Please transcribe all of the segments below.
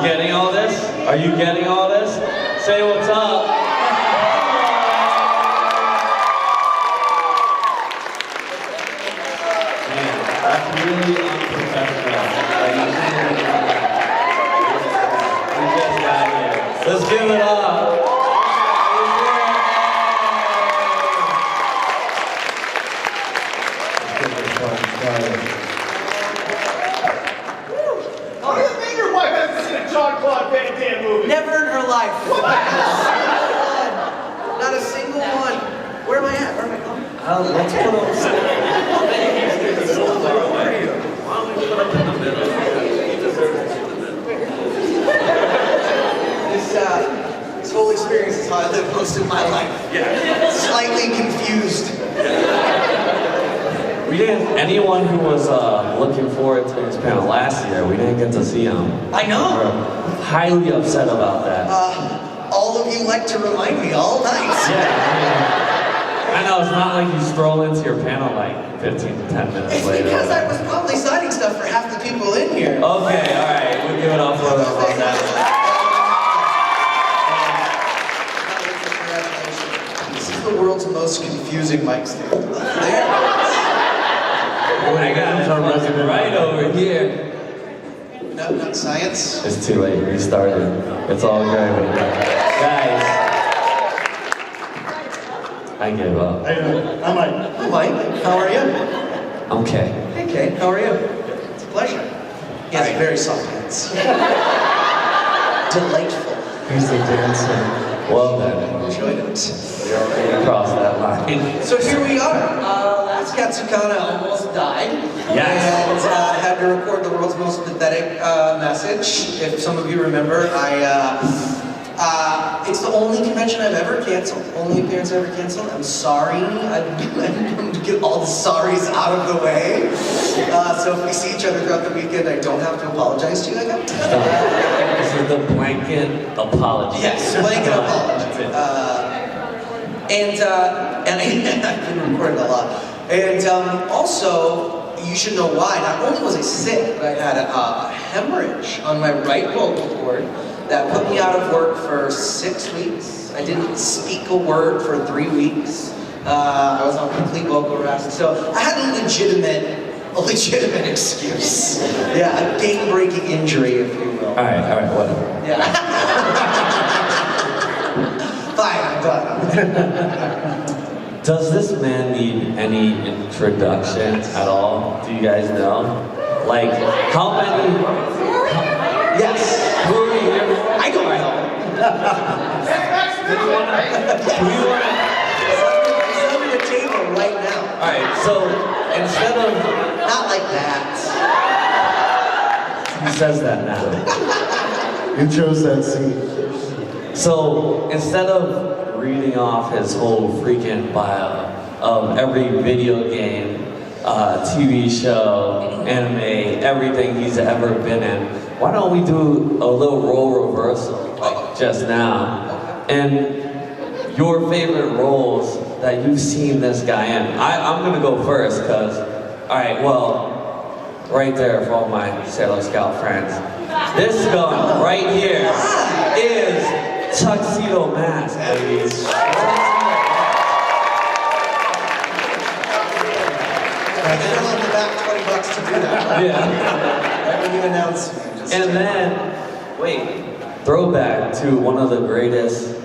getting all this? Are you getting all this? Say what's up. Man, that's really unprofessional. We just got here. Let's give it up. Never in her life. Not a single one. Where am I at? Where am I going? Let's put on This whole experience is how I live most of my life. Yeah. Slightly confused. We didn't, anyone who was looking forward to this panel last year, we didn't get to see him. I know. We're highly upset about that. All of you like to remind me all night. Yeah, I know, it's not like you stroll into your panel like 15 to 10 minutes It's later. because I was probably signing stuff for half the people in here. Okay, alright, we'll give it up for them on that. This is the world's most confusing mic stand. I got it right over here. No, not science. It's too late, we started. It's all good. Guys, I give up. I'm Mike. Hi Mike, how are you? I'm Kay. Hey Kay, how are you? It's a pleasure. He has very soft hands. Delightful. He's the dancer. Well then. Enjoyed it. We already crossed that line. So here we are. Last Katsucon I almost died. Yes. And I had to record the world's most pathetic message. If some of you remember, it's the only convention I've ever canceled. Only appearance I ever canceled. I'm sorry. I'm going to get all the sorries out of the way. So if we see each other throughout the weekend, I don't have to apologize to you again. This is the blanket apology. Yes, blanket apology. And I've been recording a lot. And also, you should know why. Not only was I sick, but I had a hemorrhage on my right vocal cord that put me out of work for 6 weeks. I didn't speak a word for 3 weeks. I was on complete vocal rest. So I had a legitimate excuse. Yeah, a game-breaking injury, if you will. All right, whatever. Yeah. Fine, I'm done. Does this man need any introduction at all? Do you guys know? Like, how many? Yes. Who are we here for? I don't know. Do we want to? He's under the table right now. All right, so instead of Not like that. he says that now. You chose that seat. So instead of reading off his whole freaking bio of every video game, TV show, anime, everything he's ever been in, why don't we do a little role reversal, like just now? And your favorite roles that you've seen this guy in. I'm gonna go first, because, alright, well, right there for all my Sailor Scout friends. This gun right here is Tuxedo Mask, ladies. I fill in the back $20 to do that. Yeah. When you announce me. And then, wait, throwback to one of the greatest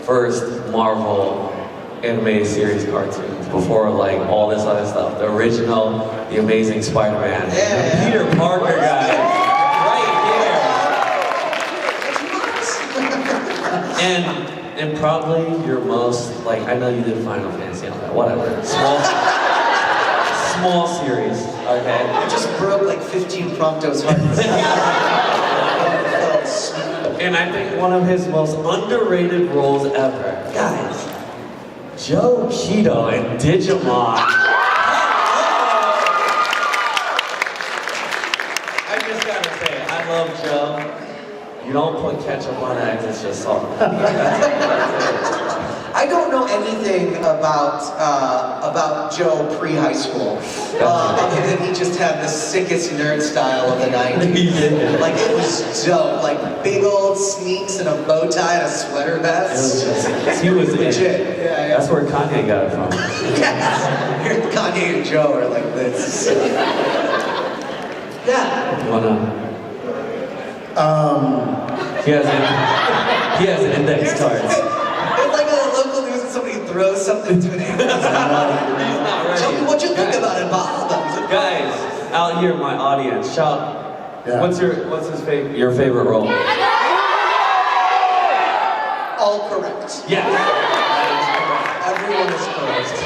first Marvel animated series cartoons before like all this other stuff. The original, The Amazing Spider-Man. Yeah. Peter Parker, guys. Right here. And probably your most, like, I know you did Final Fantasy on that, whatever. Small series, okay? I just broke like 15 Prompto's hearts. And I think one of his most underrated roles ever. Guys, Joe Keto in Digimon. I just gotta say, I love Joe. You don't put ketchup on eggs, it's just salt. I don't know anything about Joe pre-high school. Other than he just had the sickest nerd style of the 90s. Like, it was dope. Like, big old sneaks and a bow tie and a sweater vest. He was legit. Yeah. That's where Kanye got it from. Yeah. Here, Kanye and Joe are like this. Yeah. You wanna? He has an index card. It's like a local news and somebody throws something to an ambulance. Tell me what you think about it, Bob. Guys, out here, my audience, shout. Yeah. What's your favorite role? All correct. Yes. Everyone is correct.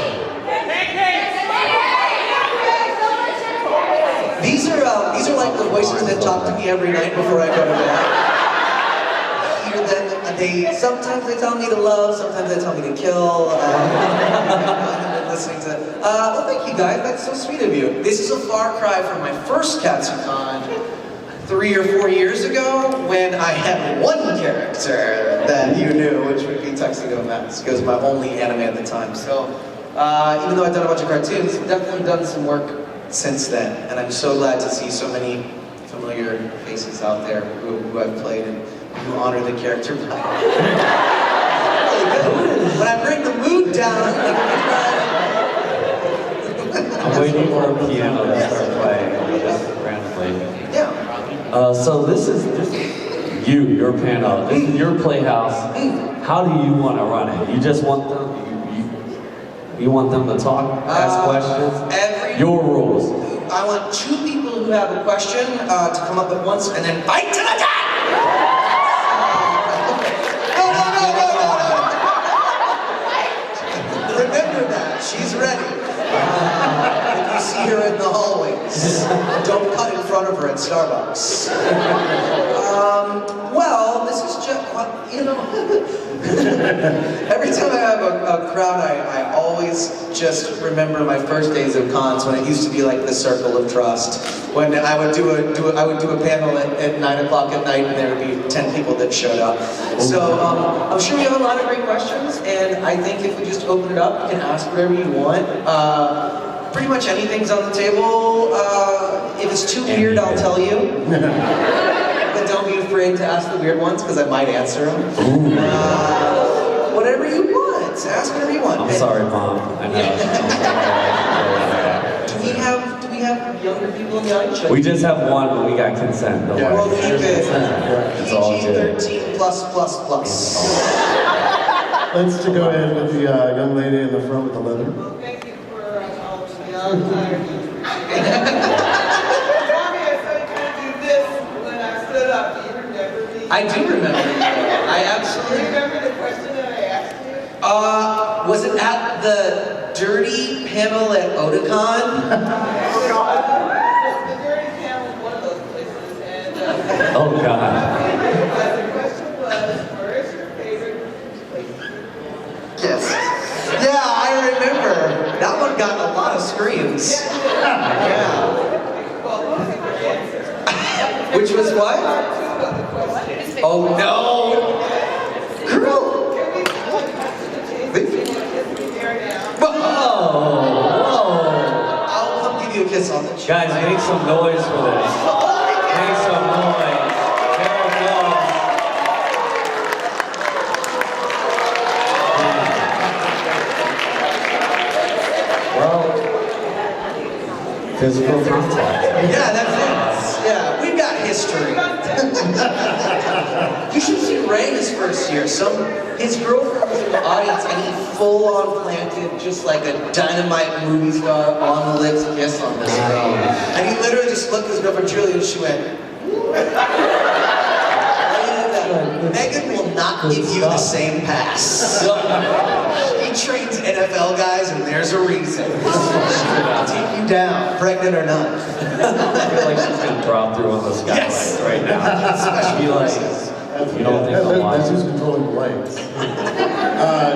These are like the voices that talk to me every night before I go to bed. Hear them. Sometimes they tell me to love, sometimes they tell me to kill. I've been listening to. Well, thank you guys. That's so sweet of you. This is a far cry from my first Katsucon 3 or 4 years ago, when I had one character that you knew, which would be Tuxedo Mask. It was my only anime at the time. So, even though I've done a bunch of cartoons, I've definitely done some work since then, and I'm so glad to see so many familiar faces out there who I've played and who honor the character. Really good. When I bring the mood down, I'm waiting for a piano to start playing, just randomly. yeah. So this is your panel. This is your playhouse. How do you want to run it? You just want them. You want them to talk, ask questions? Your rules. I want 2 people who have a question to come up at once and then fight to the death! No. Remember that, she's ready. If you see her in the hallways, don't cut in front of her at Starbucks. Well, this is just, you know, every time I have a crowd, I always just remember my first days of cons when it used to be like the circle of trust. When I would do a panel at 9 o'clock at night and there would be 10 people that showed up. So I'm sure we have a lot of great questions, and I think if we just open it up, you can ask whatever you want. Pretty much anything's on the table. If it's too weird, I'll tell you. But don't be afraid to ask the weird ones, because I might answer them. Whatever you want. Ask whatever you want. I'm sorry, Mom. I know. Do we have younger people in the audience? We just have one, but we got consent. Don't Yeah. worry. We'll keep it It's all good. PG-13 plus. Let's go ahead with the young lady in the front with the leather. Thank you for all the young Robbie, I saw you kind of do this when I stood up. Do you remember me? I do remember. I Do you absolutely. remember the question that I asked you? Was it at the dirty panel at Otakon? The Dirty Town was one of those places, and Oh, God. the question was, where is your favorite place? Yes. Yeah, I remember. That one got a lot of screams. Yeah. Well, what was your answer? Which was what? Two of the questions. Oh no! Girl! Can we change the there now? Whoa! I'll come give you a kiss on the cheek. Guys, make some noise for this. Make some noise. There it goes. Well, physical contact. Yeah, that's it. Yeah, we've got history. You should see Ray his first year. His girlfriend was in the audience and he full-on planted just like a dynamite movie star on the lips kiss on this girl. And he literally just looked at his girlfriend Julie and she went, Megan will not give you the same pass. He trains NFL guys and there's a reason. She'll take you down, pregnant or not. I feel like she's gonna drop through on the skylight Yes. right now. Special Be like, forces. you don't think I'm That's who's lying? controlling the lights.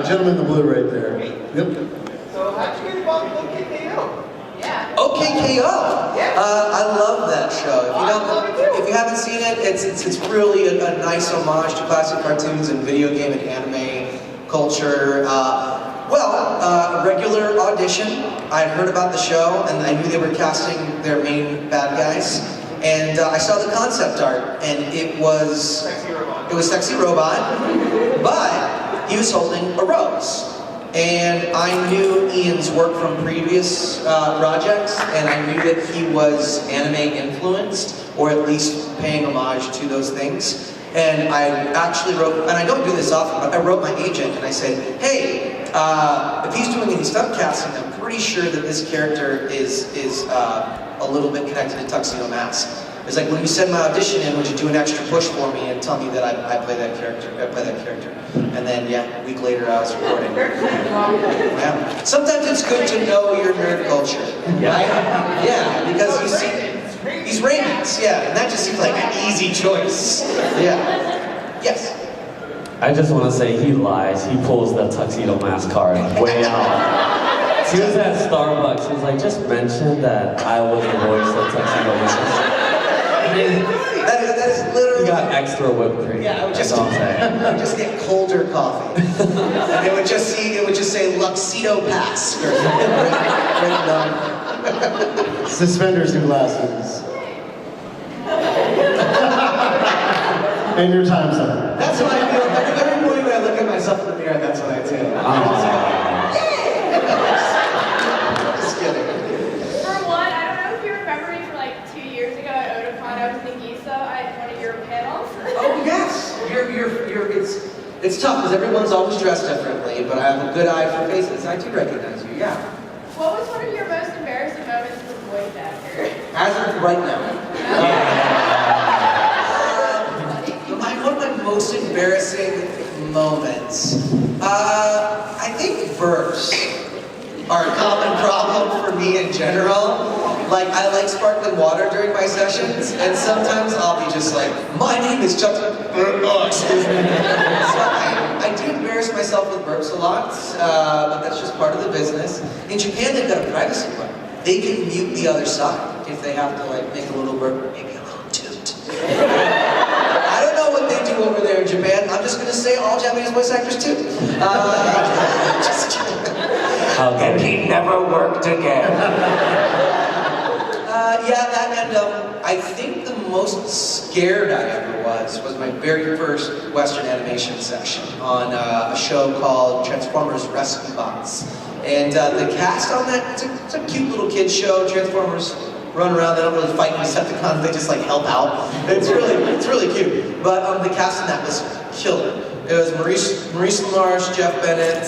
Gentleman in the blue right there. Yep. So how'd you get involved with KKO? Yeah. OKKO. I love that show. If you haven't seen it, it's really a nice homage to classic cartoons and video game and anime culture. A regular audition. I'd heard about the show, and I knew they were casting their main bad guys. And I saw the concept art, and it was Sexy Robot, but he was holding a rose. And I knew Ian's work from previous projects, and I knew that he was anime influenced, or at least paying homage to those things. And I actually wrote, and I don't do this often, but I wrote my agent and I said, hey, if he's doing any stunt casting, I'm pretty sure that this character is a little bit connected to Tuxedo Mask. It's like, when you send my audition in, would you do an extra push for me and tell me that I play that character? And then, yeah, a week later I was recording. Yeah. Sometimes it's good to know your nerd culture, right? Yeah, because you see, he's Raymond's, yeah, and that just seems like an easy choice. Yeah. Yes. I just want to say he lies. He pulls the Tuxedo Mask card way out. He was at Starbucks. He was like, just mention that I was the voice of Tuxedo Mask. That is literally. You got extra whipped cream. Yeah, I would just, That's all I'm saying. I would just get colder coffee, and it would just say Luxido Pass or something written on. Suspenders and glasses. And your time's up. That's what I feel. Every morning when I look at myself in the mirror, that's what I do. Just kidding. For one, I don't know if you remember me from like 2 years ago at Otakon. I was Nagisa at one of your panels. Oh yes, it's tough because everyone's always dressed differently, but I have a good eye for faces. I do recognize you. Yeah. What was one of your most embarrassing moments as a voice actor? As of right now. One of my most embarrassing moments. I think burps are a common problem for me in general. Like, I like sparkling water during my sessions, and sometimes I'll be just like, my name is Chuck. Oh, excuse me. So I do embarrass myself with burps a lot, but that's just part of the business. In Japan, they've got a privacy button. They can mute the other side if they have to like make a little burp, maybe a little toot. I don't know what they do over there in Japan. I'm just going to say all Japanese voice actors too. Just kidding. And he never worked again. I think the most scared I ever was my very first Western animation session on a show called Transformers Rescue Bots. And the cast on that, it's a cute little kid show. Transformers run around, they don't really fight Decepticons, they just like help out. It's really cute. But the cast on that was killer. It was Maurice LaMarche, Jeff Bennett,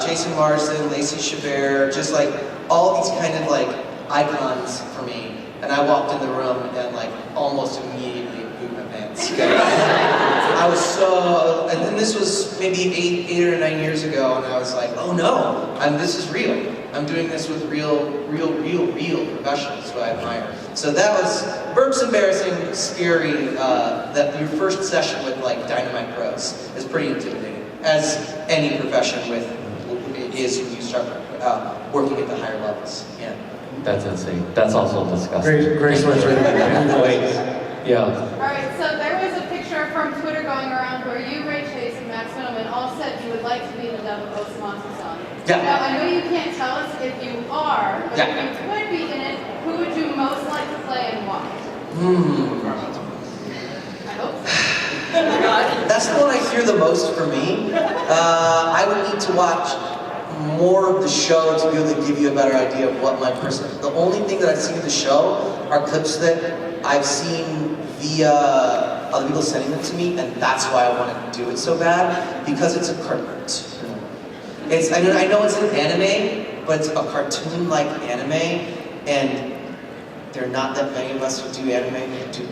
Jason Marsden, Lacey Chabert, just like all these kind of like icons for me. And I walked in the room and like almost immediately pooped my pants. I was so, and then this was maybe 8 or 9 years ago, and I was like, oh no, this is real. I'm doing this with real professionals who I admire. So that was, burp's embarrassing, scary, that your first session with like Dynamite Pros is pretty intimidating, as any profession is when you start working at the higher levels. Yeah. That's insane. That's also disgusting. Great switch right there. Wait. Yeah. Alright, so there was a picture from Twitter going around where you, Ray Chase, and Max Middleman all said you would like to be in the Devil Oaks Monster song. Yeah. Now, I know you can't tell us if you are, but Yeah. if you could be in it, who would you most like to play and why? I hope so. That's the one I hear the most for me. I would need to watch more of the show to be able to give you a better idea of what my person. The only thing that I've seen of the show are clips that I've seen via other people sending them to me, and that's why I want to do it so bad, because it's a cartoon. I know it's an anime, but it's a cartoon-like anime, and there are not that many of us who do anime who do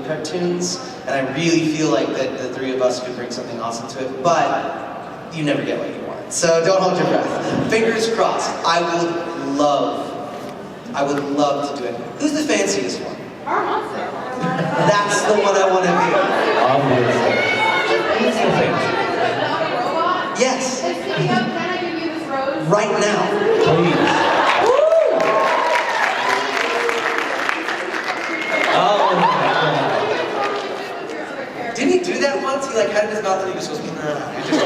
cartoons, and I really feel like that the three of us could bring something awesome to it, but you never get what you want. So don't hold your breath. Fingers crossed. I would love to do it. Who's the fanciest one? Our monster. That's the one I want to be. Obviously. Who's the fancy? Robot? Yes. And speaking of, can I give you this rose? Right now. Please. Oh my God. Didn't he do that once? He like had it in his mouth and he just goes, nah. He just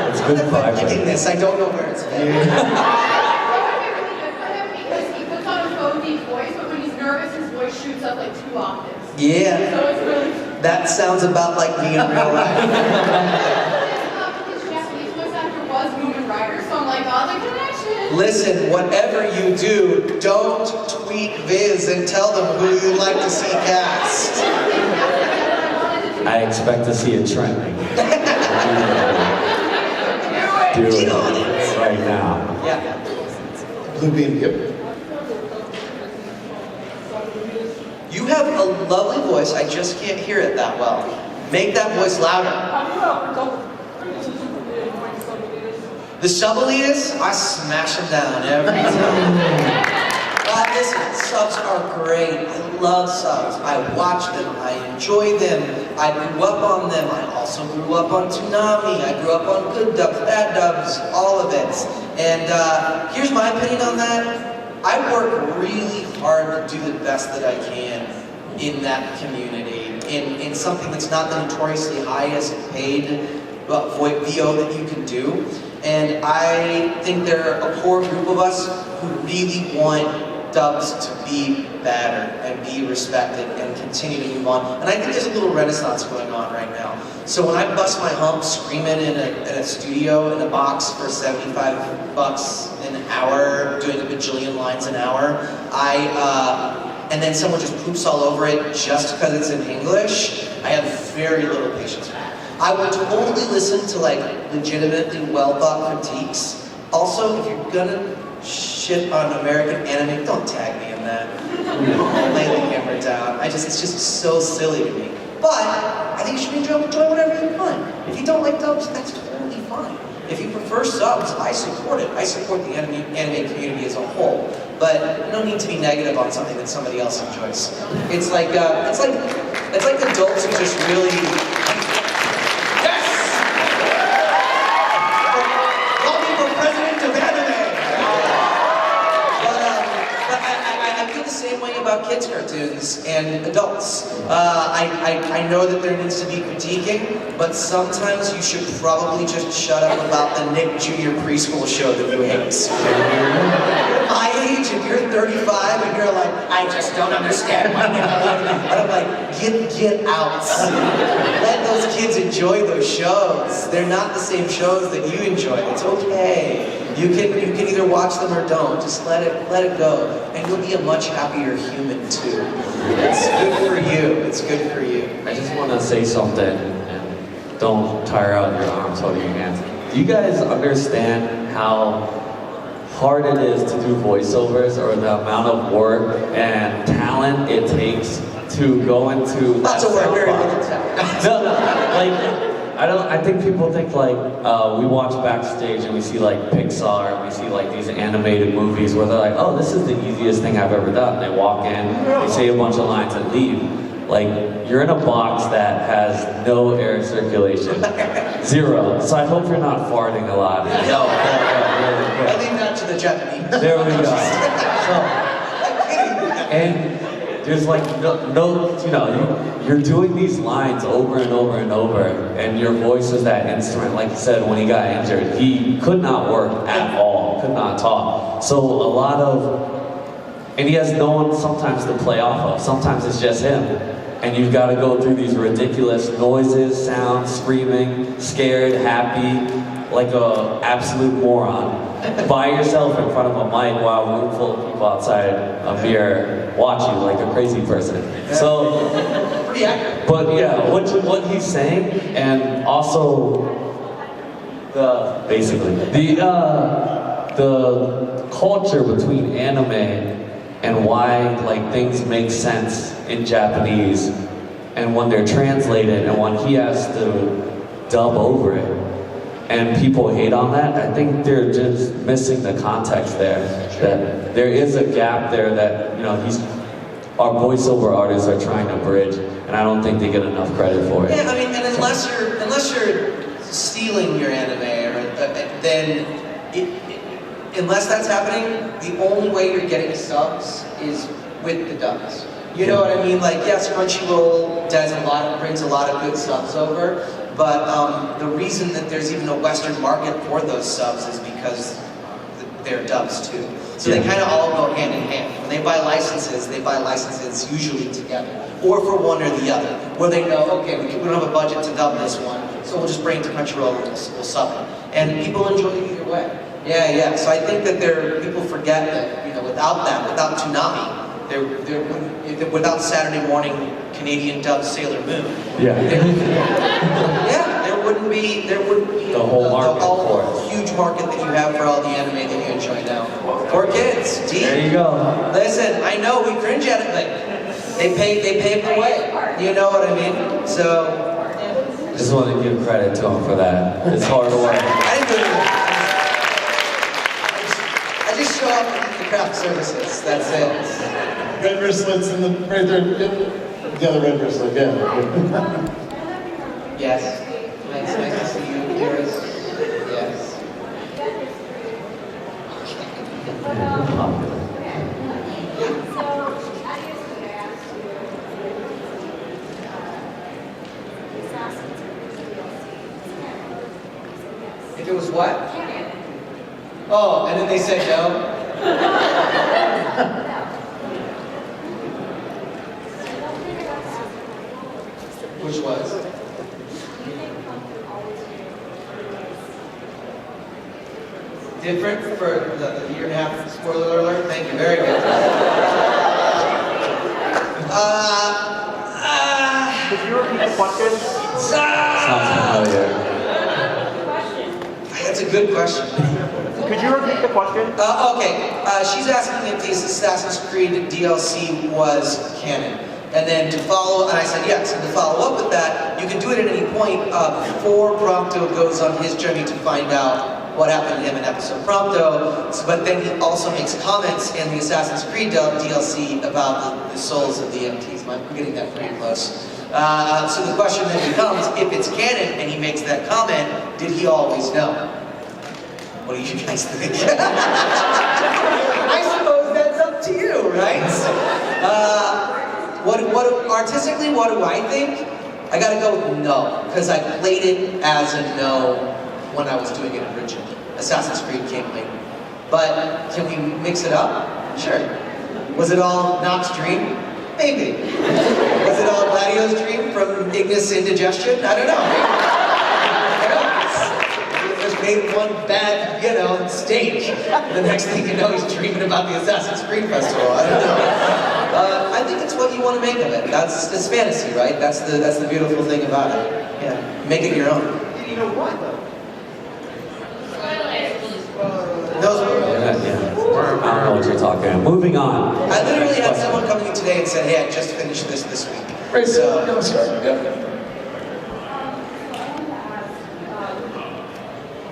It's good I'm vibe. liking this. I don't know where it's at. That would be really good for him because he puts on a phone deep voice, but when he's nervous, his voice shoots up like 2 octaves. Yeah, So it's really. that sounds about like me in real life. His Japanese voice actor was Moomin Rider, so I'm like, oh, the connection. Listen, whatever you do, don't tweet Viz and tell them who you'd like to see cast. I expect to see it trending. Do Get it on it. right now. Yeah. Blue beam, yep. You have a lovely voice, I just can't hear it that well. Make that voice louder. The sub-elites, I smash them down every time. Listen, subs are great. I love subs. I watch them. I enjoy them. I grew up on them. I also grew up on Toonami. I grew up on good dubs, bad dubs, all of it. And here's my opinion on that. I work really hard to do the best that I can in that community, in something that's not the notoriously highest paid VO that you can do. And I think there are a core group of us who really want dubs to be better and be respected and continue to move on. And I think there's a little renaissance going on right now. So when I bust my hump screaming in a studio in a box for $75 an hour, doing a bajillion lines an hour, and then someone just poops all over it just because it's in English, I have very little patience for that. I would totally listen to like legitimately well-thought critiques. Also, if you're gonna shit on American anime, don't tag me in that. I'll lay the hammer down. it's just so silly to me. But I think you should enjoy whatever you want. If you don't like dubs, that's totally fine. If you prefer subs, I support it. I support the anime community as a whole. But no need to be negative on something that somebody else enjoys. It's like adults who just really. About kids cartoons and adults. I know that there needs to be critiquing, but sometimes you should probably just shut up about the Nick Jr. preschool show that you hate. My age, if you're 35 and you're like, I just don't understand why you're and I'm like, get out. Let those kids enjoy those shows. They're not the same shows that you enjoy. It's okay. You can either watch them or don't. Just let it go, and you'll be a much happier human too. It's good for you. It's good for you. I just want to say something, and don't tire out your arms holding your hands. Do you guys understand how hard it is to do voiceovers, or the amount of work and talent it takes to go into Lots of work, very little talent. No, I think people think like, we watch backstage and we see like Pixar and we see like these animated movies where they're like, oh, this is the easiest thing I've ever done. They walk in, they say a bunch of lines and leave. Like, you're in a box that has no air circulation. 0. So I hope you're not farting a lot. No, I leave that to the Japanese. there we go. And there's like you're doing these lines over and over and over, and your voice is that instrument. Like you said, when he got injured, he could not work at all, could not talk. So and he has no one sometimes to play off of. Sometimes it's just him. And you've got to go through these ridiculous noises, sounds, screaming, scared, happy, like a absolute moron, by yourself in front of a mic while a room full of people outside a beer watch you like a crazy person. So, Pretty accurate. but yeah, what he's saying, and also the culture between anime and why like things make sense in Japanese, and when they're translated and when he has to dub over it, and people hate on that, I think they're just missing the context there. That there is a gap there that our voiceover artists are trying to bridge, and I don't think they get enough credit for it. Yeah, I mean, and unless you're stealing your anime, unless that's happening, the only way you're getting subs is with the dubs. You know what I mean? Like, yes, Crunchyroll does a lot of brings a lot of good subs over. But the reason that there's even a Western market for those subs is because they're dubs too. So they kind of all go hand in hand. When they buy licenses usually together, or for one or the other, where they know, okay, we don't have a budget to dub this one, so we'll just bring it to Crunchyroll and we'll sub it. And people enjoy it either way. Yeah. So I think that people forget that, without that, without Toonami, without Saturday morning Canadian dub Sailor Moon. Yeah. There wouldn't be the whole market for it. Huge market that you have for all the anime that you enjoy now. For kids, deep. There you go. Listen, I know we cringe at it, but they paved the way. You know what I mean? So Just want to give credit to him for that. It's hard work. I didn't do anything. I just show up and eat the craft services. That's it. Red wristlets in the right there. Yep. The other red wristlet, yeah. Yes. Nice to see you, Iris. Yes. If it was what? Oh, and then they said no? Which was? Different for the year and a half, spoiler alert? Thank you, very good. Could you repeat the question? Sounds familiar. That's a good question. Could you repeat the question? Okay, she's asking if the Assassin's Creed DLC was canon. And then to follow, and I said yes, and to follow up with that, you can do it at any point before Prompto goes on his journey to find out what happened to him in episode Prompto, but then he also makes comments in the Assassin's Creed DLC about the souls of the MTs. I'm getting that pretty close. So the question then becomes, if it's canon and he makes that comment, did he always know? What do you guys think? I suppose that's up to you, right? Artistically, what do I think? I gotta go with no, because I played it as a no when I was doing it originally. Assassin's Creed came later. But can we mix it up? Sure. Was it all Nox's dream? Maybe. Was it all Gladio's dream from Ignis Indigestion? I don't know. He just made one bad, steak. The next thing you know, he's dreaming about the Assassin's Creed Festival. I don't know. I think it's what you want to make of it. It's fantasy, right? That's the beautiful thing about it. Yeah. Make it your own. You know what, though? Those were I don't know what you're talking about. Moving on. I literally had someone coming in today and said, hey, I just finished this week. Right, So, no, sorry. yeah.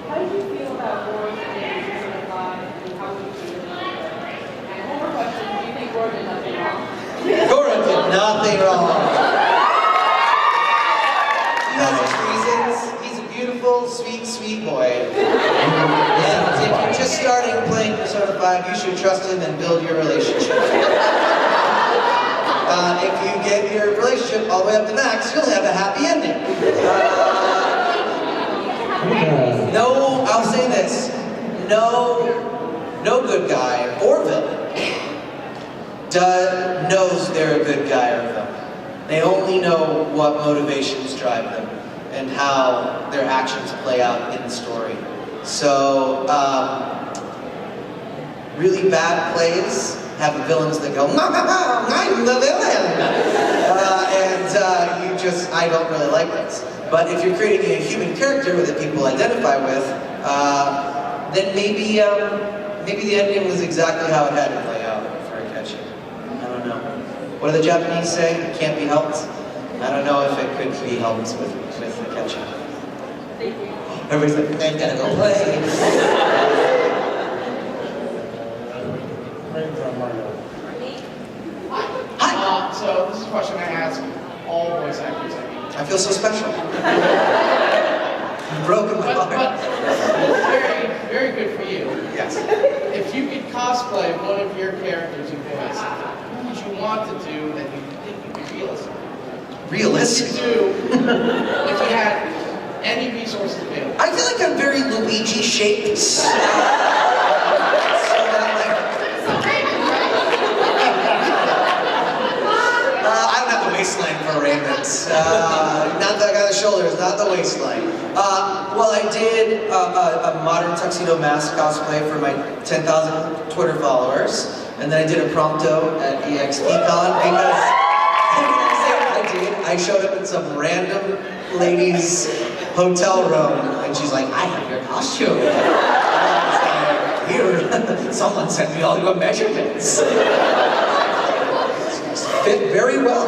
How did you feel about Warren and live, and how would you feel about it? And one more question, do you think Warren did nothing wrong? Gora did nothing wrong. He has his reasons. He's a beautiful, sweet boy. And if you're just starting playing Persona 5, you should trust him and build your relationship. If you get your relationship all the way up to max, you'll have a happy ending. No, I'll say this. No good guy or villain knows they're a good guy or villain. They only know what motivations drive them and how their actions play out in the story. So, really bad plays have villains that go, I'm the villain! I don't really like this. But if you're creating a human character that people identify with, then maybe the ending was exactly how it had to play out for Akechi. I don't know. What do the Japanese say? It can't be helped? I don't know if it could be helped with Akechi. Thank you. Everybody's like, man, gotta go play. Right from Mario. Hi! So this is a question I ask all voice actors I meet. I feel so special. You've broken my But heart. it's very, very good for you. Yes. If you could cosplay one of your characters you voice, who would you want to do that you think would be realistic? realistic. If you had any resources available. I feel like I'm very Luigi shaped. So that, like, I don't have the waistline for Raymond. Not that I got the shoulders, not the waistline. Well, I did a modern tuxedo mask cosplay for my 10,000 Twitter followers, and then I did a prompto at EXPCon because I showed up in some random lady's hotel room, and she's like, "I have your costume." Here, someone sent me all your measurements. Fit very well.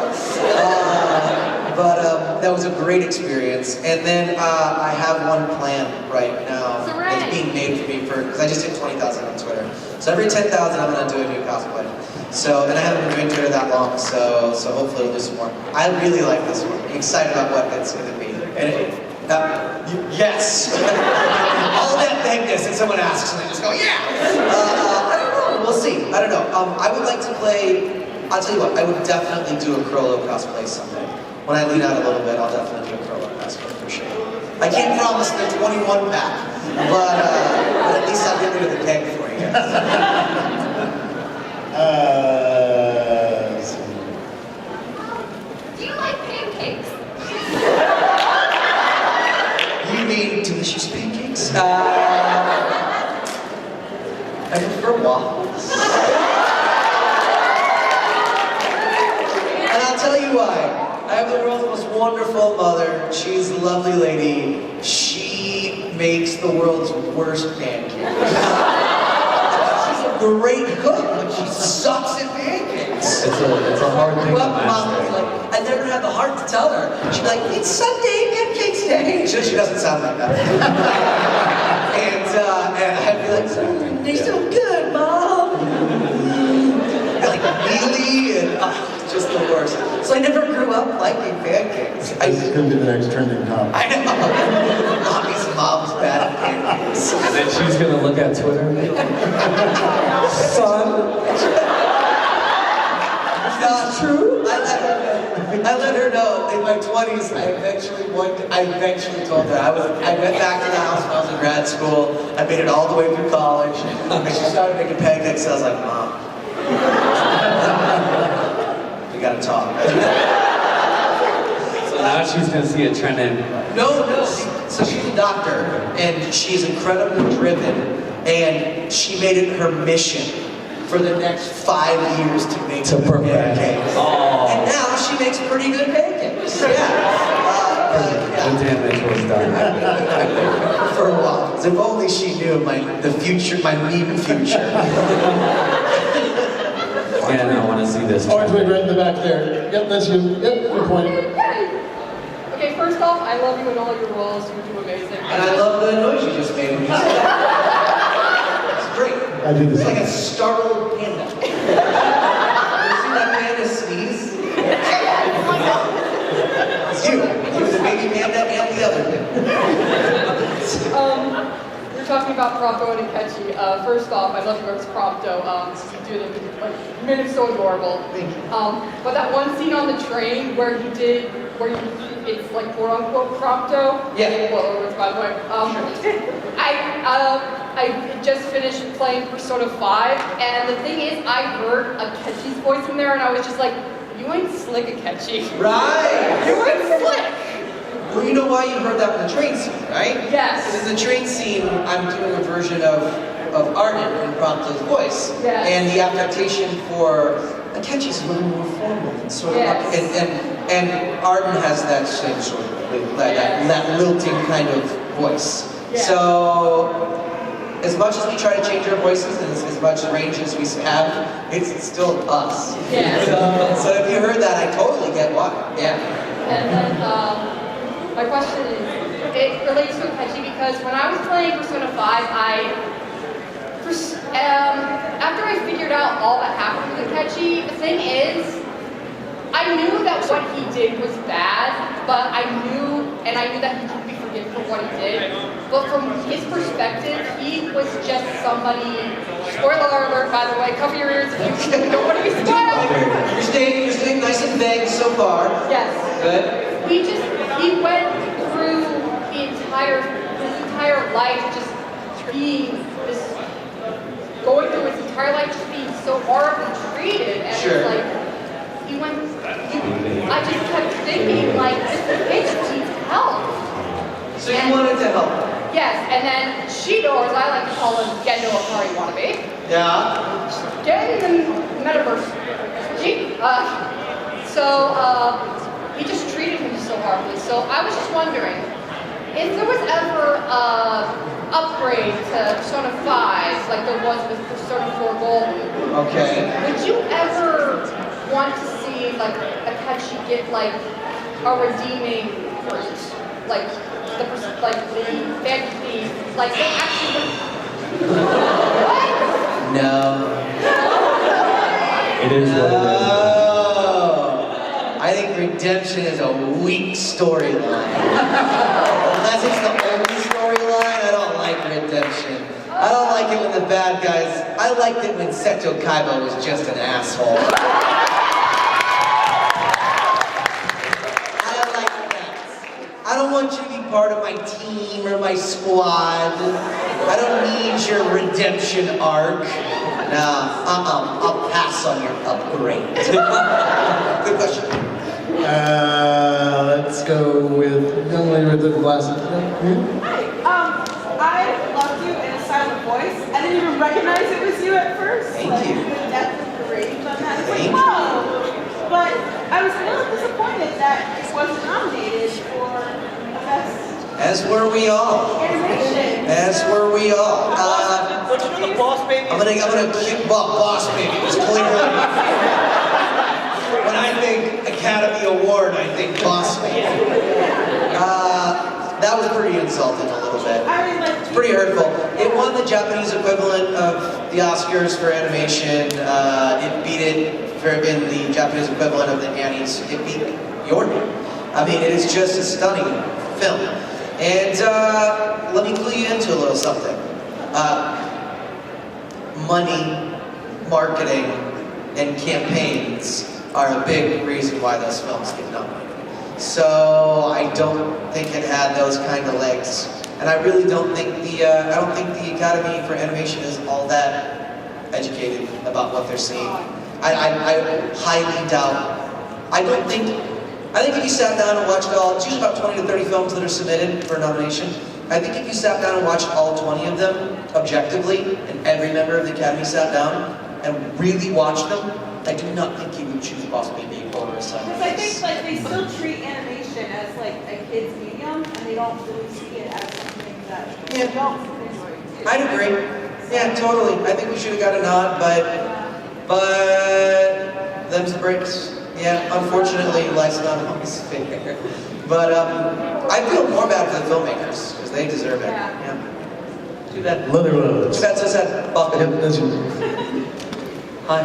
But that was a great experience. And then I have one plan right now. It's being made for me because I just hit 20,000 on Twitter. So every 10,000 I'm gonna do a new cosplay. So, and I haven't been doing Twitter that long, so hopefully we'll do some more. I really like this one. I'm excited about what it's gonna be. And yes! All that vagueness, and someone asks, and I just go, yeah! I don't know, we'll see. I don't know. I would like to play, I'll tell you what, I would definitely do a Crollo cosplay someday. When I lean out a little bit, I'll definitely do a Crollo cosplay for sure. I can't promise the 21 pack, but at least I'll get rid of the keg for you guys. Do you like pancakes? You mean delicious pancakes? I prefer waffles. And I'll tell you why. I have the world's most wonderful mother. She's a lovely lady. She makes the world's worst pancakes. She's a great cook, but she sucks at pancakes. It's a hard thing to master. Like, I never had the heart to tell her. She'd be like, "It's Sunday, pancakes day." She doesn't sound like that. and I'd be like, "They're so good, Mom." Like mealy and just the worst. So I never grew up liking pancakes. This is going to be the next trending topic. I know. Mommy's mom's bad at pancakes. And then she's gonna look at Twitter. Son. It's not true. I let her know in my 20s. I eventually told her. I went back to the house when I was in grad school. I made it all the way through college, and she started making pancakes. And I was like, "Mom, we gotta talk." So now she's gonna see a trend in. No. So she's a doctor, and she's incredibly driven, and she made it her mission for the next 5 years to make good pancakes. Oh. And now she makes pretty good pancakes. Yeah. The damage was done. For a while. If only she knew my meme future. And I want to see this. Orange wig right in the back there. Yep, that's you. Yep, good point. Okay, first off, I love you in all your roles. You do amazing. And I love the noise you just made when you said that. It's great. I do the It's like same. a startled panda. You ever seen that panda sneeze? It's you. You're the baby panda and the other panda. We're talking about Prompto and Akechi. First off, I love your Prompto. You made it so adorable. Thank you. But that one scene on the train where it's like quote unquote Prompto. Yeah. Well, words by the way. I just finished playing Persona 5, and the thing is, I heard Akechi's voice in there, and I was just like, "You ain't slick, Akechi. Right. You ain't slick." Well, you know why you heard that in the train scene, right? Yes. Because in the train scene, I'm doing a version of Arden in Prompto's voice. Yes. And the adaptation for Akechi's a little more formal and sort of Yes. and Arden has that same sort of that lilting kind of voice. Yes. So as much as we try to change our voices and as much range as we have, it's still us. Yes. So if you heard that, I totally get why. Yeah. And then my question is, it relates to Akechi because when I was playing Persona 5, after I figured out all that happened with Akechi, the thing is, I knew that what he did was bad, but I knew that he could be forgiven for what he did. But from his perspective, he was just somebody. Spoiler alert, by the way. Cover your ears if you don't want to be spoiled. You're staying nice and vague so far. Yes. Good. He went through his entire life just being this, going through his entire life just being so horribly treated, and Sure. it's like I just kept thinking like this bitch needs help. So you wanted to help. Yes, and then Shido, or as I like to call him, Gendo Akari wannabe, Yeah. get in the metaverse. He just treated him so horribly. So I was just wondering, if there was ever upgrade to Persona 5, like there was with Persona 4 Golden, Okay. would you ever want to see like Akechi get like a redeeming fruit, like the fantasy, like they actually? What? No. It is what it is. I think redemption is a weak storyline. Unless it's the only storyline, I don't like redemption. I don't like it when the bad guys. I liked it when Seto Kaiba was just an asshole. I like that. I don't want you to be part of my team or my squad. I don't need your redemption arc. Nah, I'll pass on your upgrade. Good question. Let's go with young lady with the glasses. Hi. I loved you in a silent voice. I didn't even recognize it was you at first. Thank you. The depth of the range on that. I was Thank like, wow. But I was a little disappointed that it wasn't nominated for a best As were we all. animation. As were we all. Don't you know the boss baby? I'm gonna kick Boss Baby was clearly. When I think Academy Award, I think Boss Baby. That was pretty insulting a little bit. I mean, like, It's pretty hurtful. It won the Japanese equivalent of the Oscars for animation. It beat it in the Japanese equivalent of the Annies. It beat Your Name. I mean, it is just a stunning film. And let me clue you into a little something. Money, marketing, and campaigns are a big reason why those films get nominated. So I don't think it had those kind of legs, and I really don't think the Academy for Animation is all that educated about what they're seeing. I highly doubt. I think if you sat down and watched all, it's usually about 20 to 30 films that are submitted for nomination. I think if you sat down and watched all 20 of them objectively, and every member of the Academy sat down and really watched them, I do not think you would choose Boss Baby over a Silent because I think Face. like they still treat animation as like a kid's medium, and they don't really see it as something that adults can enjoy too. I'd agree. Yeah, totally. I think we should have got a nod, but them's the breaks. Yeah, unfortunately, life's not always fair. But I feel more bad for the filmmakers because they deserve it. Yeah. Too bad. Leather Rose. Too bad. So sad. Boss Baby. Yep, that's you. Hi. I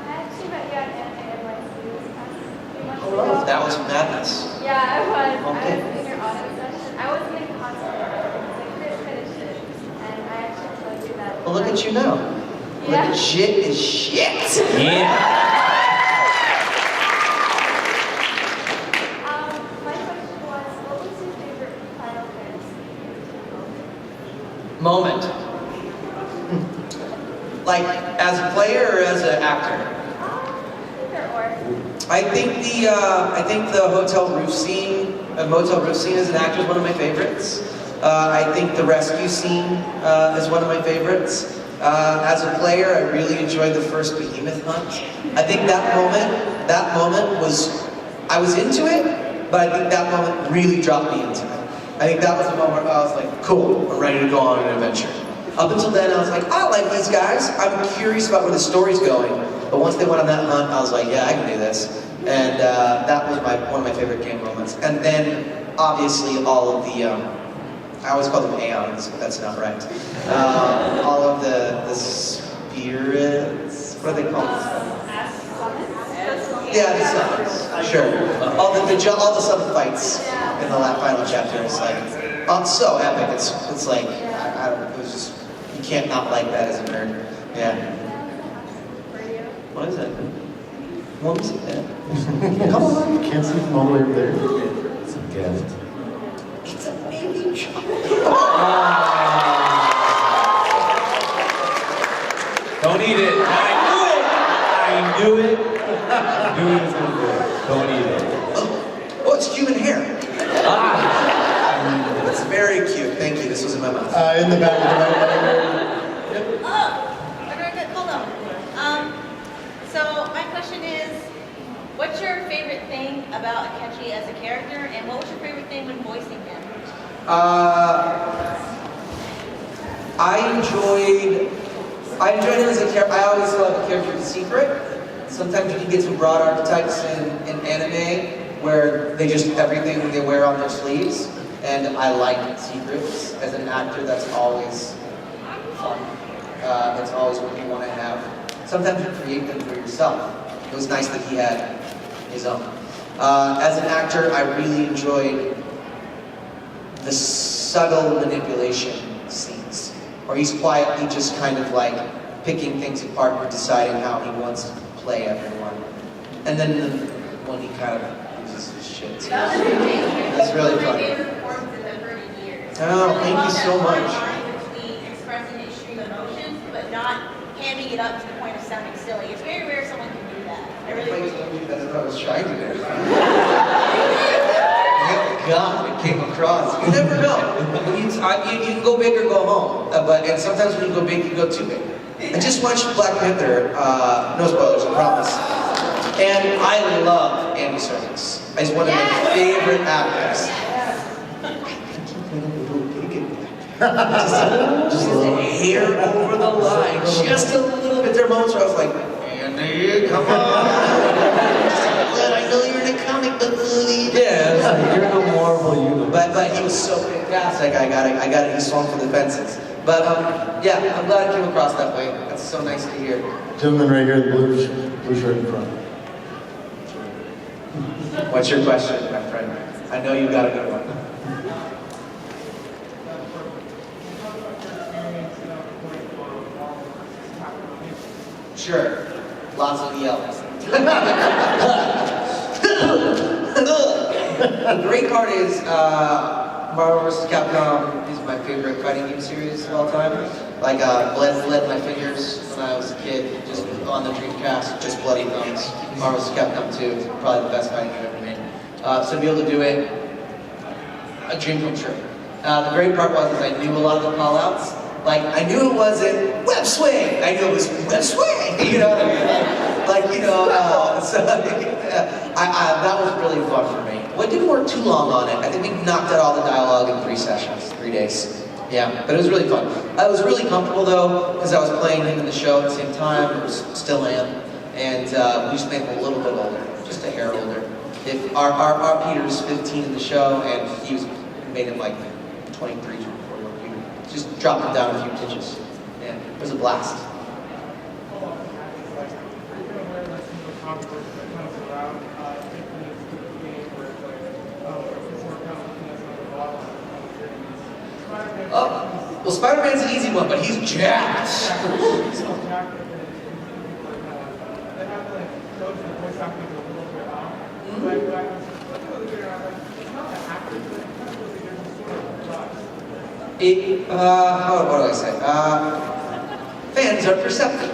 actually met you at NYC this past few months ago. Oh, that was madness. Yeah, I was. Okay. I was in your audio session. I wasn't in concert, because I couldn't finish it. And I actually told you that. Well, look at you now. Yeah. Legit is shit. Yeah. My question was, what was your favorite Final Fantasy Moment. Like as a player or as an actor? Either or. I think the hotel roof scene, motel roof scene as an actor is one of my favorites. I think the rescue scene is one of my favorites. As a player, I really enjoyed the first Behemoth hunt. I think that moment was, I was into it, but I think that moment really dropped me into it. I think that was the moment where I was like, cool, I'm ready to go on an adventure. Up until then, I was like, I like these guys. I'm curious about where the story's going. But once they went on that hunt, I was like, yeah, I can do this. And that was one of my favorite game moments. And then, obviously, all of the, I always call them aeons, but that's not right. All of the spirits, what are they called? Yeah, the summons, sure. All the summon fights. in the final chapter. It's like, oh, it's so epic. It's like, I don't know, it was just, you can't not like that as a nerd. Yeah. What is it? What was it? Come on, you can't see from all the way over there. It's a gift. It's a baby chocolate. Don't eat it. I knew it. I knew it. I knew it was gonna do it. Don't eat it. Oh, it's human hair. Ah. It's very cute. Thank you. This was in my mouth. In the back of the right. Oh, very good. Hold on. So my question is, what's your favorite thing about Akechi as a character, and what was your favorite thing when voicing him? I enjoyed him as a character. I always love a character's secret. Sometimes you can get some broad archetypes in anime where they just everything they wear on their sleeves, and I like secrets. As an actor, that's always fun. That's always what you want to have. Sometimes you create them for yourself. It was nice that he had his own. As an actor, I really enjoyed the subtle manipulation scenes, where he's quietly just kind of like picking things apart and deciding how he wants to play everyone. And then when he kind of loses his shit. So it's really fun. Oh, thank you so much. Between expressing extreme emotions, but not hamming it up to the point of sounding silly. It's very rare someone can do that. I really appreciate it. That's what I was trying to do. Thank God it came across. You never know. You can go big or go home. And sometimes when you go big, you go too big. I just watched Black Panther. No spoilers, I promise. And I love Andy Serkis. He's one of my favorite actors. Just a hair over the line, just a little bit. There are moments where I was like, Andy, come on. I know you're in a comic book movie. Yeah, it's like you're in a Marvel universe. But he was so fantastic. I got it. He swung for the fences. But yeah, I'm glad it came across that way. That's so nice to hear. Gentleman right here, the blue shirt in front. What's your question, my friend? I know you got a good one. Sure. Lots of yells. The great part is Marvel vs. Capcom is my favorite fighting game series of all time. Like bled my fingers when I was a kid, just on the Dreamcast, just bloody thumbs. Marvel vs. Capcom 2 is probably the best fighting game ever made. So to be able to do it, a dream come true. The great part was I knew a lot of the call-outs. Like, I knew it wasn't web swing. I knew it was web swing. You know what I mean? Like, you know, so that was really fun for me. Well, it didn't work too long on it. I think we knocked out all the dialogue in 3 sessions, 3 days. Yeah, but it was really fun. I was really comfortable though, because I was playing him in the show at the same time, or still am, and we just made him a little bit older, just a hair older. If our Peter's 15 in the show, and made him like 23, 24. Just dropped him down a few pitches. Yeah, it was a blast. Oh, well, Spider-Man's an easy one, but he's jacked. What do I say? Fans are perceptive.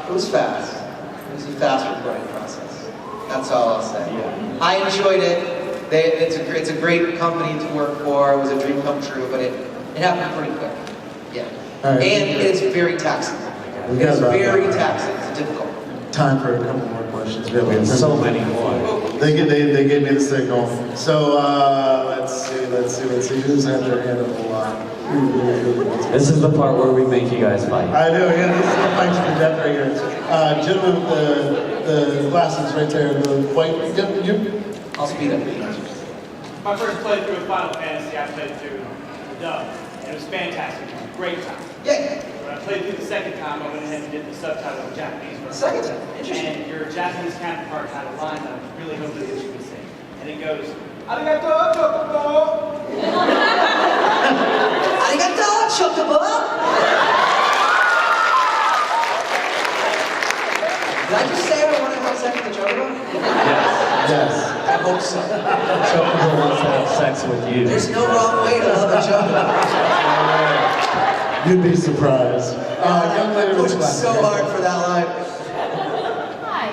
It was fast. It was a fast recording process. That's all I'll say. Yeah. I enjoyed it. It's a great company to work for. It was a dream come true, but it happened pretty quick. Yeah. Right. And it's very taxing. It's very taxing. It's difficult. Time for a couple more questions. We have so many more. They gave me the signal. So let's see. Who's had their hand up a lot? This is the part where we make you guys fight. I know, yeah, this is the fight to the death right here. Gentlemen with the glasses right there, the white, you. I'll speed up. My first playthrough of Final Fantasy, I played through the dub, and it was fantastic. It was a great time. Yeah. When I played through the second time, I went ahead and did the subtitle in Japanese version. Second time, interesting. And your Japanese counterpart had a line that I was really hoping that you would say. and it goes, "Arigato, chocobo." Arigato, chocobo. Did I just say I want to have sex with the chocobo? Yes. I hope so. Chocobo wants to have sex with you. There's no wrong way to love a chocobo. You'd be surprised. Young lady I with pushed glasses. so hard for that line. Hi.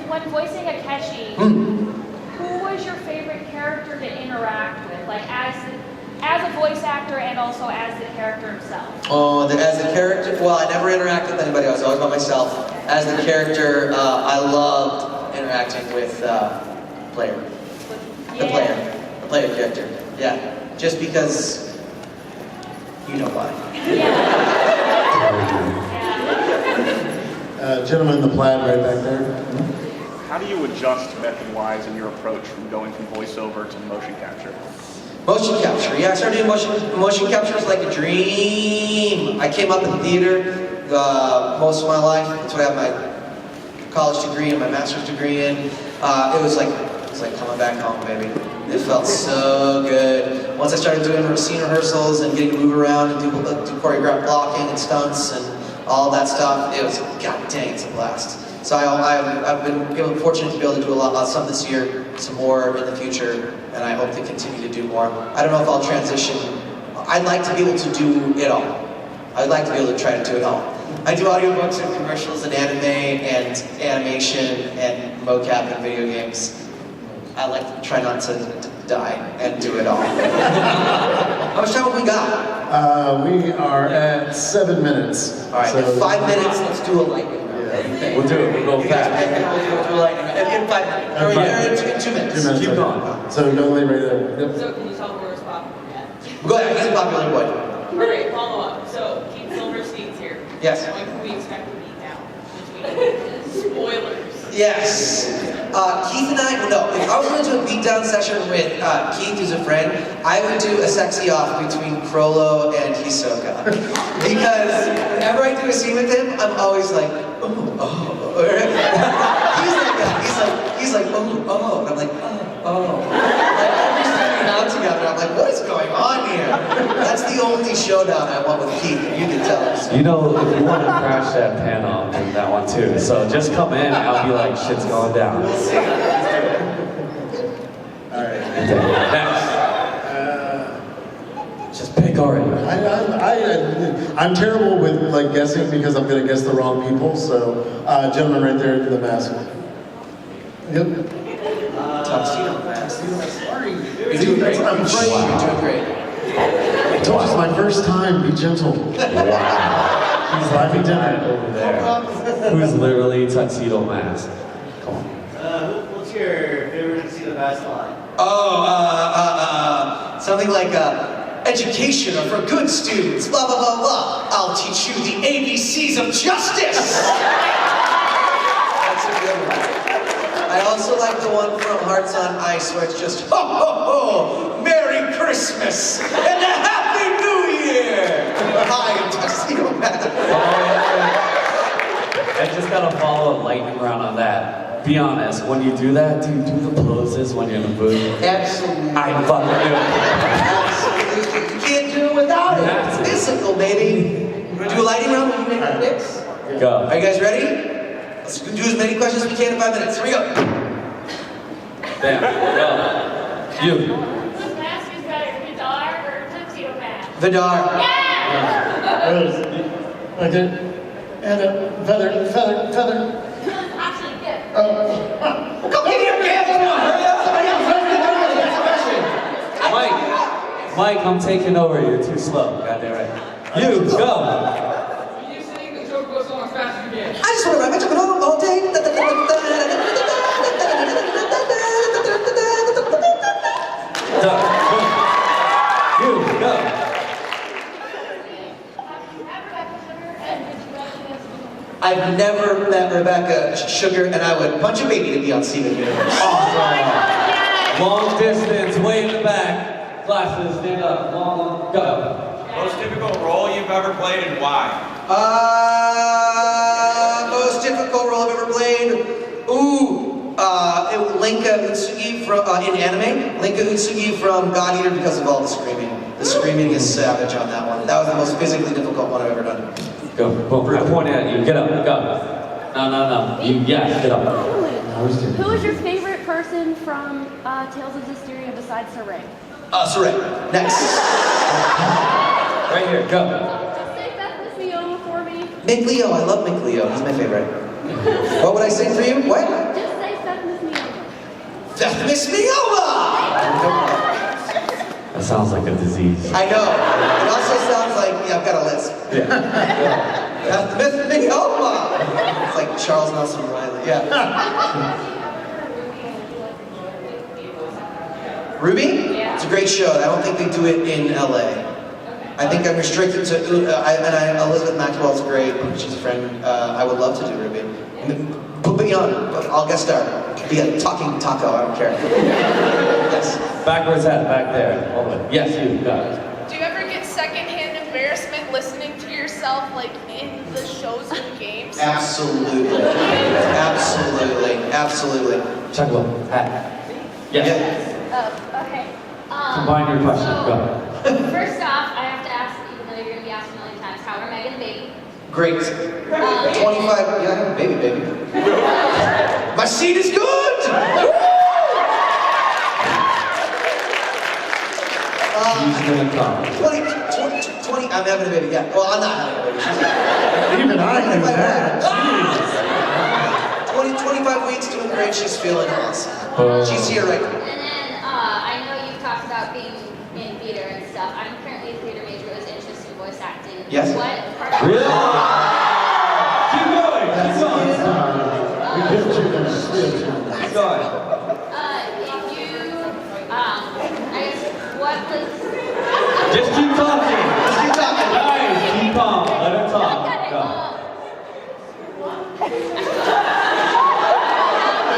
When voicing Akechi, who was your favorite character to interact with, like as a voice actor and also as the character himself? Oh, as the character, well, I never interacted with anybody. I was always by myself. As the character, I loved interacting with player. The player character. Yeah, just because you know why. Gentleman in the plaid right back there. How do you adjust method-wise in your approach from going from voiceover to motion capture? Motion capture, yeah, I started doing motion capture was like a dream. I came up in theater most of my life. That's what I have my college degree and my master's degree in. It was like coming back home, baby. It felt so good. Once I started doing scene rehearsals and getting to move around and do choreographed blocking and stunts and all that stuff, it was, god dang, it's a blast. So I've been fortunate to be able to do a lot of stuff this year, some more in the future, and I hope to continue to do more. I don't know if I'll transition. I'd like to be able to do it all. I'd like to be able to try to do it all. I do audiobooks and commercials and anime and animation and mocap and video games. I like to try not to die and do it all. How much time have we got? We are at 7 minutes. All right, in 5 minutes, let's do a lightning round. We'll do it. We'll go fast. We'll do a lightning round. In 5 minutes. Or in 2 minutes. 2 minutes. Keep going. So don't leave right there. Yep. So can you tell where it's popular yet? Go ahead, he's a popular boy. Alright, follow up. So Keith Silverstein's here. Yes. When can we expect a beat down between spoilers? Yes. Keith and I, no, if I was going to do a beatdown session with Keith, who's a friend, I would do a sexy off between Frollo and Hisoka. Because whenever I do a scene with him, I'm always like, oh, oh. He's like that. He's like, oh, oh. And I'm like, oh, oh. Like every scene we have together, I'm like, what is going on here? That's the only showdown I want with Keith. You can tell us. You know, if you want to crash that pen, I'll do that one too. So just come in and I'll be like, shit's going down. We'll see. Alright. Next. Just pick already. I'm terrible with like guessing because I'm gonna guess the wrong people. So, gentleman right there in the mask. Yep. Tuxedo Mask. Sorry. You're doing great. I'm afraid. You're doing great. I told you it's my first time. Be gentle. Wow. He's laughing down over there. Who's literally Tuxedo Mask? Come on. What's your favorite Tuxedo Mask line? Something like, education are for good students, blah, blah, blah, blah. I'll teach you the ABCs of justice. That's a good one. I also like the one from Hearts on Ice where it's just, ho, ho, ho, Merry Christmas and a Happy New Year. Hi, I'm Tuxedo Mask. I just gotta follow a lightning round on that. Be honest, when you do that, do you do the poses when you're in the booth? Absolutely. I fucking do it. Absolutely. You can't do it without it. It's physical, baby. You want to do a lightning round when you make the picks? Go. Are you guys ready? Let's do as many questions as we can in 5 minutes. Here we go. Bam. Go. You. Whose mask is better, Vidar or Tuxedo Mask? Vidar. Yeah! Okay. And a feather. Actually, good. Go get your hands on. Hurry up. Somebody else. Mike, I'm taking over. You're too slow. Goddamn right. You, go. You sing the joke goes on as fast as you can. I just want to ride my joke all day. Done. You, go. I've never met Rebecca Sugar, and I would punch a baby to be on Steven Universe. Awesome. Long distance, way in the back. Glasses, stand up. Long, go. Most difficult role you've ever played and why? Most difficult role I've ever played. Linka Utsugi from, in anime. Linka Utsugi from God Eater because of all the screaming. The screaming is savage on that one. That was the most physically difficult one I've ever done. Go. Boom. I pointed at you. Get up. Go. No. Yes, get up. Who is your favorite person from Tales of Hysteria besides Saray? Saray. Next. Right here. Go. Just say Beth Miss Leoma for me. Mick Leo. I love Mick Leo. He's my favorite. What would I say for you? What? Just say Beth Miss Leoma. Beth Miss Leoma! That sounds like a disease. I know. It also sounds like, I've got a list. Yeah. Beth Miss Leoma! It's like Charles Nelson Riley. Yeah. Ruby? Yeah. It's a great show. I don't think they do it in LA. I think I'm restricted to, Elizabeth Maxwell's great. She's a friend. I would love to do Ruby. Put me on. I'll guest star. Be a talking taco. I don't care. Yes. Backwards hat, back there. Hold on. Yes, you got it. Do you ever get secondhand embarrassment listening to yourself, like in the shows and games? Absolutely. Absolutely. Chocolate hat. Yes. Yeah. Okay. Combine your questions. Go. First off, I have to ask, even though you're going to be asked a million times, how are Megan and baby? Great. 25. Yeah, I have a baby. My seed is good! He's gonna come. 20, I'm having a baby, yeah. Well, I'm not having a baby. Even I knew that. 25 weeks, doing great. She's feeling awesome. She's here right now. And then, I know you've talked about being in theater and stuff. I'm currently a theater major who is interested in voice acting. Yes. What? Really? Keep going. Keep going. Keep going. If you, I guess, what was... Just keep talking. Just keep talking. Guys, keep calm. Let her talk. Go.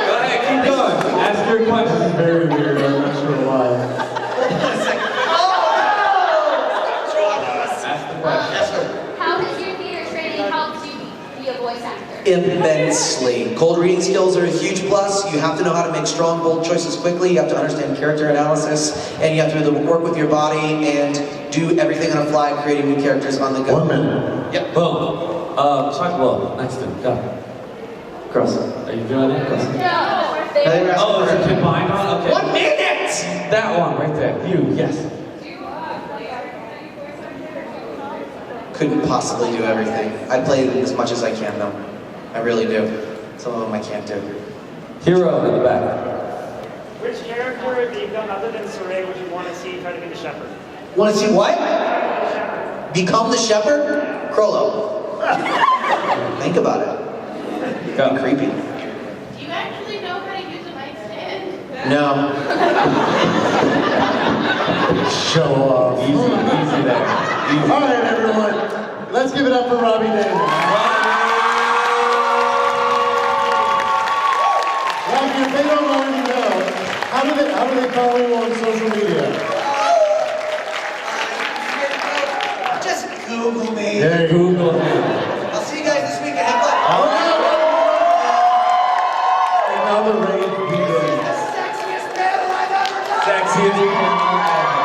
Go ahead, keep going. Ask your question. This is very weird. I'm not sure why. Ask the question. How has your theater training helped you be a voice actor? Immensely. Cold reading skills are a huge plus. You have to know how to make strong, bold choices quickly. You have to understand character analysis, and you have to be able to work with your body and do everything on the fly, creating new characters on the go. 1 minute. Yep. Boom. Chocolate. Next to go. Cross. Are you doing it? Cross. No. Oh, is it combined on? Okay. 1 minute! That one right there. You, yes. Couldn't possibly do everything. I play as much as I can, though. I really do. Some of them I can't do. Hero in the back. Which character that you've done other than Saray would you want to see try to be the shepherd? Want to see what? Become the shepherd? Crollo. Think about it. Go. Creepy. Do you actually know how to use a nightstand? No. Show off. Easy there. Easy. All right, everyone. Let's give it up for Robbie Daymond. Robbie, if they don't already know, how do they follow you on social media? Just Google me. Yeah, Google. I'll see you guys this weekend. Have fun. And now the rave begins. Sexiest battle I've ever done. Sexiest.